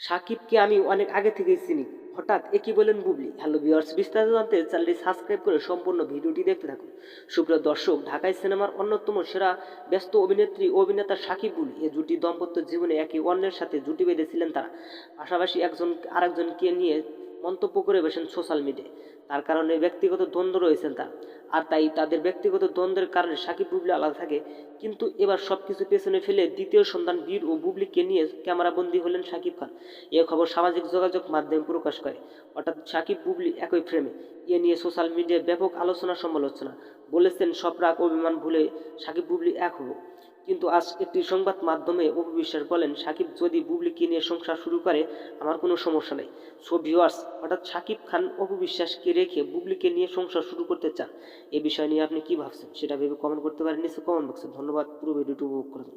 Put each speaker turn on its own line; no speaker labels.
সাকিবকে আমি অনেক আগে থেকেই চিনি, হঠাৎ একই বলেন বুবলি। হ্যালো ভিউয়ার্স, বিস্তারিত জানতে চ্যানেলটি সাবস্ক্রাইব করে সম্পূর্ণ ভিডিওটি দেখতে থাকুন। সুপ্রিয় দর্শক, ঢাকায় সিনেমার অন্যতম সেরা ব্যস্ত অভিনেত্রী ও অভিনেতা সাকিব বুবলি এ জুটি দাম্পত্য জীবনে একে অন্যের সাথে জুটি বেঁধেছিলেন তারা। পাশাপাশি একজন আরেকজনকে নিয়ে মন্তব্য করে বসেন সোশ্যাল মিডিয়ায়। তার কারণে ব্যক্তিগত দ্বন্দ্ব রয়েছেন তার, আর তাই তাদের ব্যক্তিগত দ্বন্দ্বের কারণে সাকিব বুবলি আলাদা থাকে। কিন্তু এবার সবকিছু পেছনে ফেলে দ্বিতীয় সন্তান বীর ও বুবলিকে নিয়ে ক্যামেরাবন্দী হলেন সাকিব খান। এ খবর সামাজিক যোগাযোগ মাধ্যমে প্রকাশ করে। অর্থাৎ সাকিব বুবলি একই ফ্রেমে। এ নিয়ে সোশ্যাল মিডিয়ায় ব্যাপক আলোচনা সমালোচনা। বলেছেন সব রাগ অভিমান ভুলে সাকিব বুবলি এক হব। কিন্তু আজ একটি সংবাদ মাধ্যমে অপু বিশ্বাস বলেন, সাকিব যদি বুবলিকে নিয়ে সংসার শুরু করে আমার কোনো সমস্যা নেই। সো ভিউয়ার্স, অর্থাৎ সাকিব খান অপু বিশ্বাসকে রেখে বুবলিকে নিয়ে সংসার শুরু করতে চান। এ বিষয় নিয়ে আপনি কি ভাবছেন সেটা ভেবে কমেন্ট করতে পারেন নিচে কমেন্ট বক্সে। ধন্যবাদ, পুরো ভিডিওটি উপভোগ করুন।